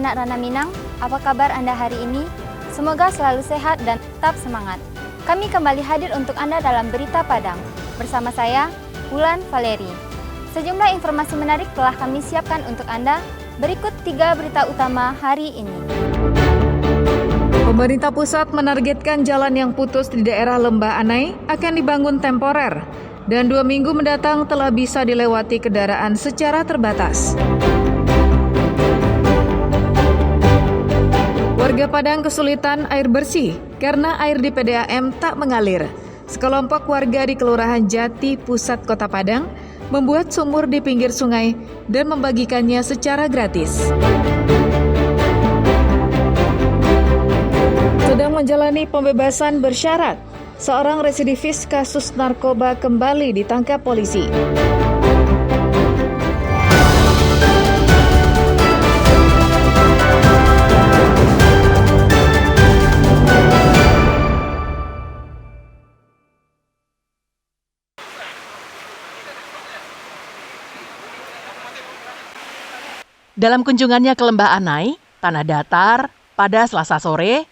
anak Rana Minang, apa kabar Anda hari ini? Semoga selalu sehat dan tetap semangat. Kami kembali hadir untuk Anda dalam Berita Padang. Bersama saya, Wulan Valeri. Sejumlah informasi menarik telah kami siapkan untuk Anda. Berikut 3 berita utama hari ini. Pemerintah pusat menargetkan jalan yang putus di daerah Lembah Anai akan dibangun temporer dan 2 minggu mendatang telah bisa dilewati kendaraan secara terbatas. Warga Padang kesulitan air bersih karena air di PDAM tak mengalir. Sekelompok warga di Kelurahan Jati, Pusat Kota Padang, membuat sumur di pinggir sungai dan membagikannya secara gratis. Sedang menjalani pembebasan bersyarat, seorang residivis kasus narkoba kembali ditangkap polisi. Dalam kunjungannya ke Lembah Anai, Tanah Datar, pada Selasa sore,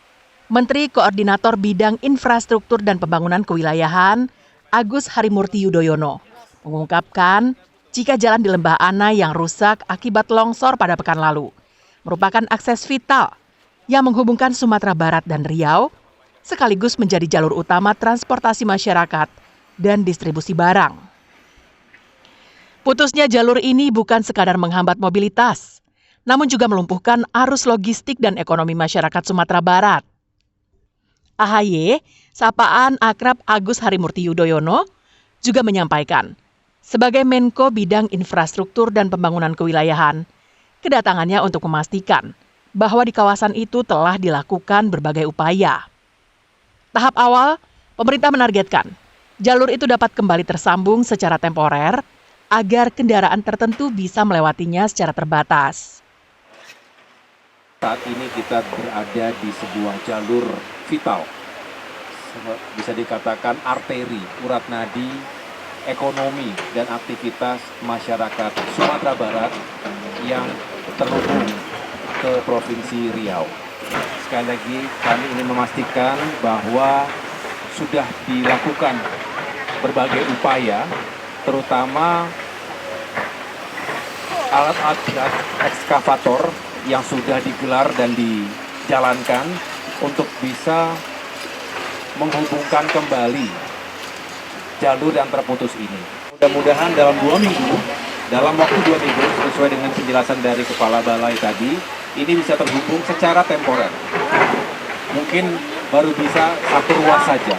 Menteri Koordinator Bidang Infrastruktur dan Pembangunan Kewilayahan, Agus Harimurti Yudhoyono, mengungkapkan jika jalan di Lembah Anai yang rusak akibat longsor pada pekan lalu merupakan akses vital yang menghubungkan Sumatera Barat dan Riau, sekaligus menjadi jalur utama transportasi masyarakat dan distribusi barang. Putusnya jalur ini bukan sekadar menghambat mobilitas, namun juga melumpuhkan arus logistik dan ekonomi masyarakat Sumatera Barat. AHY, sapaan akrab Agus Harimurti Yudhoyono, juga menyampaikan, sebagai Menko Bidang Infrastruktur dan Pembangunan Kewilayahan, kedatangannya untuk memastikan bahwa di kawasan itu telah dilakukan berbagai upaya. Tahap awal, pemerintah menargetkan jalur itu dapat kembali tersambung secara temporer agar kendaraan tertentu bisa melewatinya secara terbatas. Saat ini kita berada di sebuah jalur vital, bisa dikatakan arteri, urat nadi, ekonomi, dan aktivitas masyarakat Sumatera Barat yang terhubung ke Provinsi Riau. Sekali lagi kami ingin memastikan bahwa sudah dilakukan berbagai upaya, terutama alat-alat ekskavator yang sudah digelar dan dijalankan untuk bisa menghubungkan kembali jalur yang terputus ini. Mudah-mudahan dalam 2 minggu, dalam waktu 2 minggu, sesuai dengan penjelasan dari Kepala Balai tadi, ini bisa terhubung secara temporer. Mungkin baru bisa satu ruas saja,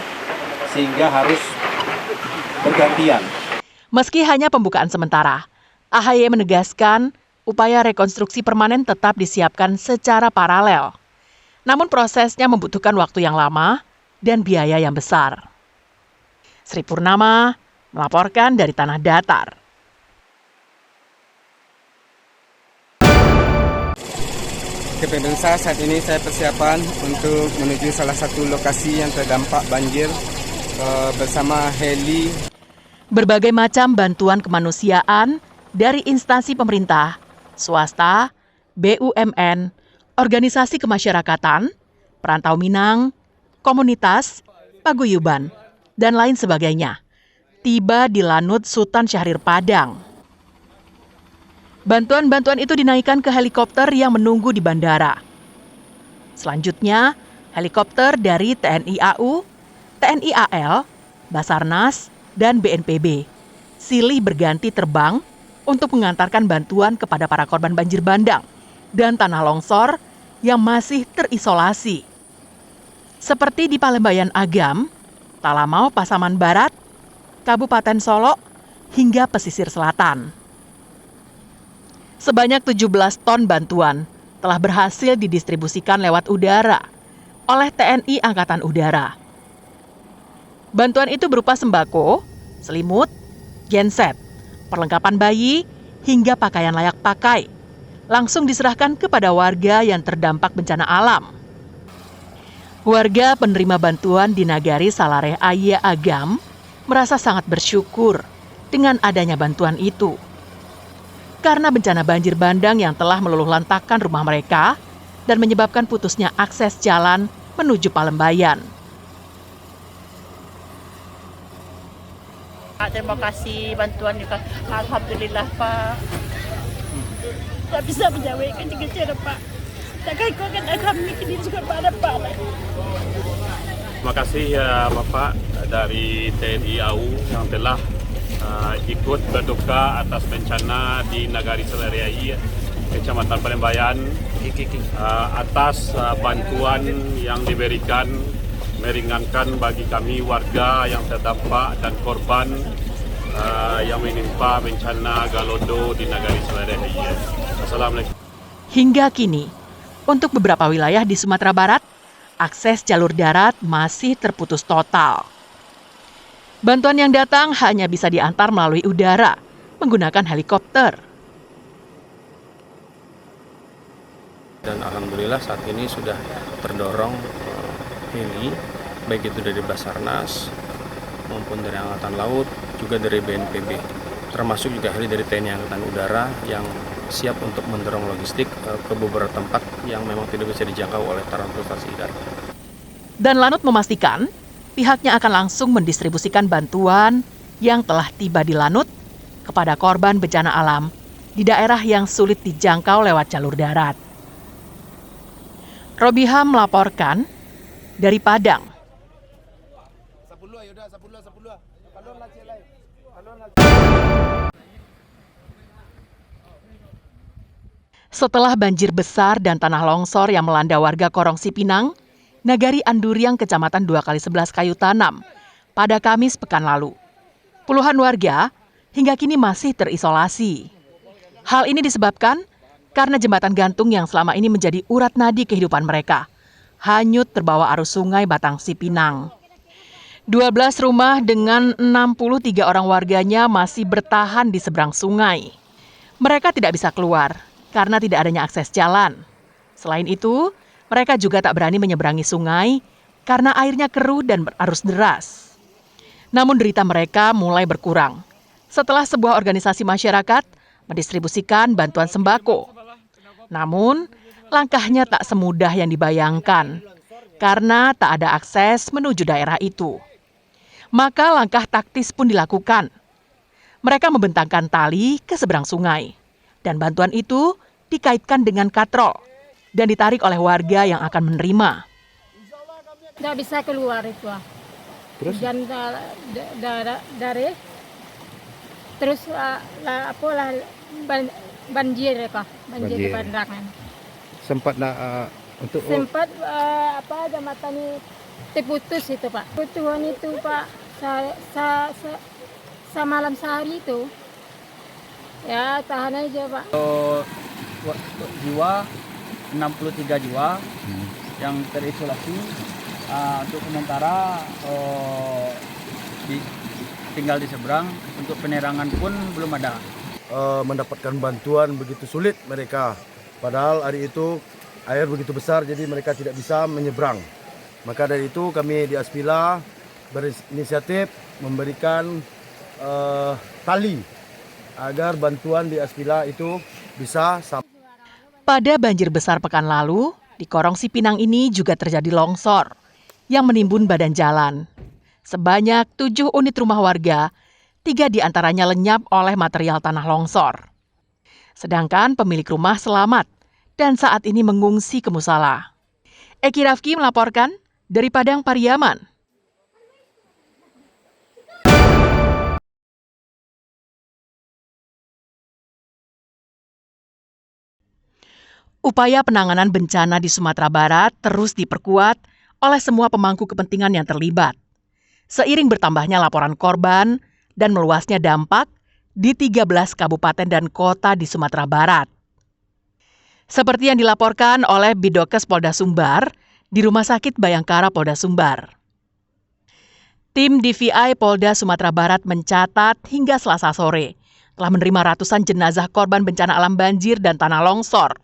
sehingga harus bergantian. Meski hanya pembukaan sementara, AHY menegaskan upaya rekonstruksi permanen tetap disiapkan secara paralel. Namun prosesnya membutuhkan waktu yang lama dan biaya yang besar. Sri Purnama melaporkan dari Tanah Datar. Oke pemirsa, saat ini saya persiapan untuk menuju salah satu lokasi yang terdampak banjir bersama heli. Berbagai macam bantuan kemanusiaan dari instansi pemerintah, swasta, BUMN, organisasi kemasyarakatan, perantau Minang, komunitas, paguyuban, dan lain sebagainya, tiba di Lanut Sultan Syahrir Padang. Bantuan-bantuan itu dinaikkan ke helikopter yang menunggu di bandara. Selanjutnya, helikopter dari TNI AU, TNI AL, Basarnas, dan BNPB silih berganti terbang untuk mengantarkan bantuan kepada para korban banjir bandang dan tanah longsor yang masih terisolasi. Seperti di Palembayan Agam, Talamau Pasaman Barat, Kabupaten Solok, hingga pesisir selatan. Sebanyak 17 ton bantuan telah berhasil didistribusikan lewat udara oleh TNI Angkatan Udara. Bantuan itu berupa sembako, selimut, genset, perlengkapan bayi, hingga pakaian layak pakai, langsung diserahkan kepada warga yang terdampak bencana alam. Warga penerima bantuan di Nagari Salareh Aya Agam merasa sangat bersyukur dengan adanya bantuan itu. Karena bencana banjir bandang yang telah meluluhlantakkan rumah mereka dan menyebabkan putusnya akses jalan menuju Palembayan. Terima kasih bantuan juga. Alhamdulillah Pak. Tak bisa menjawabkan juga Pak. Takkan kau akan kami ini juga pada Pak. Terima kasih ya Bapak dari TNI AU yang telah ikut berduka atas bencana di Nagari Seleriai, Kecamatan Palembayan, atas bantuan yang diberikan meringankan bagi kami warga yang terdampak dan korban yang menimpa bencana Galodo di Nagari Seleriai. Assalamualaikum. Hingga kini, untuk beberapa wilayah di Sumatera Barat, akses jalur darat masih terputus total. Bantuan yang datang hanya bisa diantar melalui udara, menggunakan helikopter. Dan alhamdulillah saat ini sudah terdorong heli, baik itu dari Basarnas maupun dari Angkatan Laut, juga dari BNPB. Termasuk juga heli dari TNI Angkatan Udara yang siap untuk mendorong logistik ke beberapa tempat yang memang tidak bisa dijangkau oleh transportasi darat. Dan Lanut memastikan pihaknya akan langsung mendistribusikan bantuan yang telah tiba di Lanut kepada korban bencana alam di daerah yang sulit dijangkau lewat jalur darat. Robiha melaporkan dari Padang. Setelah banjir besar dan tanah longsor yang melanda warga Korong Sipinang, Nagari Anduriang, Kecamatan 2x11 Kayu Tanam, pada Kamis pekan lalu. Puluhan warga hingga kini masih terisolasi. Hal ini disebabkan karena jembatan gantung yang selama ini menjadi urat nadi kehidupan mereka hanyut terbawa arus sungai Batang Sipinang. 12 rumah dengan 63 orang warganya masih bertahan di seberang sungai. Mereka tidak bisa keluar karena tidak adanya akses jalan. Selain itu, mereka juga tak berani menyeberangi sungai karena airnya keruh dan berarus deras. Namun derita mereka mulai berkurang setelah sebuah organisasi masyarakat mendistribusikan bantuan sembako. Namun, langkahnya tak semudah yang dibayangkan karena tak ada akses menuju daerah itu. Maka langkah taktis pun dilakukan. Mereka membentangkan tali ke seberang sungai dan bantuan itu dikaitkan dengan katrol dan ditarik oleh warga yang akan menerima. Tidak bisa keluar itu. Terus? Dan dari terus banjir di Pandangan. Sempat untuk jembatan ini terputus itu Pak. Kebutuhan itu Pak, semalam sehari itu. Ya tahan aja Pak. Jiwa 63 jiwa yang terisolasi, untuk sementara tinggal di seberang, untuk penerangan pun belum ada. Mendapatkan bantuan begitu sulit mereka, padahal hari itu air begitu besar jadi mereka tidak bisa menyeberang. Maka dari itu kami di Aspila berinisiatif memberikan tali agar bantuan di Aspila itu bisa sampai. Pada banjir besar pekan lalu, di Korong Sipinang ini juga terjadi longsor yang menimbun badan jalan. Sebanyak 7 unit rumah warga, 3 diantaranya lenyap oleh material tanah longsor. Sedangkan pemilik rumah selamat dan saat ini mengungsi ke musala. Eki Rafki melaporkan dari Padang Pariaman. Upaya penanganan bencana di Sumatera Barat terus diperkuat oleh semua pemangku kepentingan yang terlibat. Seiring bertambahnya laporan korban dan meluasnya dampak di 13 kabupaten dan kota di Sumatera Barat. Seperti yang dilaporkan oleh Bidokes Polda Sumbar di Rumah Sakit Bayangkara Polda Sumbar. Tim DVI Polda Sumatera Barat mencatat hingga Selasa sore telah menerima ratusan jenazah korban bencana alam banjir dan tanah longsor.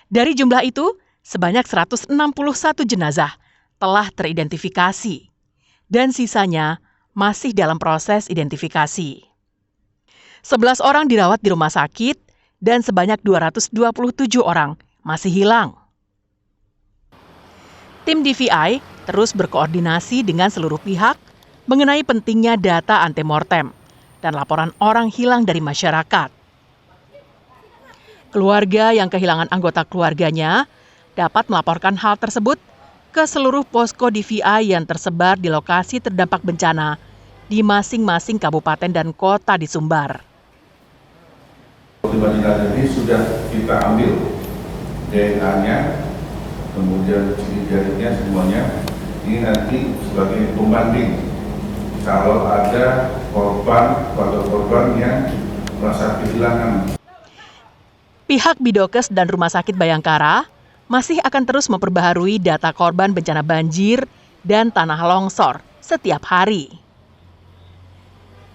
Dari jumlah itu, sebanyak 161 jenazah telah teridentifikasi dan sisanya masih dalam proses identifikasi. 11 orang dirawat di rumah sakit dan sebanyak 227 orang masih hilang. Tim DVI terus berkoordinasi dengan seluruh pihak mengenai pentingnya data antemortem dan laporan orang hilang dari masyarakat. Keluarga yang kehilangan anggota keluarganya dapat melaporkan hal tersebut ke seluruh posko DVI yang tersebar di lokasi terdampak bencana di masing-masing kabupaten dan kota di Sumbar. Korban ini sudah kita ambil DNA-nya, kemudian sidik jarinya semuanya. Ini nanti sebagai pembanding kalau ada korban atau korban yang merasa kehilangan. Pihak Bidokes dan Rumah Sakit Bayangkara masih akan terus memperbaharui data korban bencana banjir dan tanah longsor setiap hari.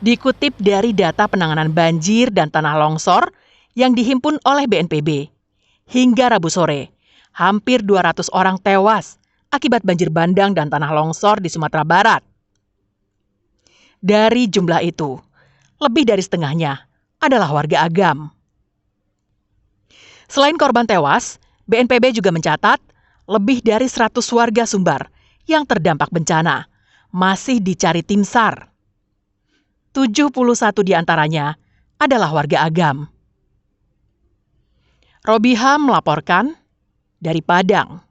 Dikutip dari data penanganan banjir dan tanah longsor yang dihimpun oleh BNPB, hingga Rabu sore, hampir 200 orang tewas akibat banjir bandang dan tanah longsor di Sumatera Barat. Dari jumlah itu, lebih dari setengahnya adalah warga Agam. Selain korban tewas, BNPB juga mencatat lebih dari 100 warga Sumbar yang terdampak bencana masih dicari tim SAR. 71 diantaranya adalah warga Agam. Robiham melaporkan dari Padang.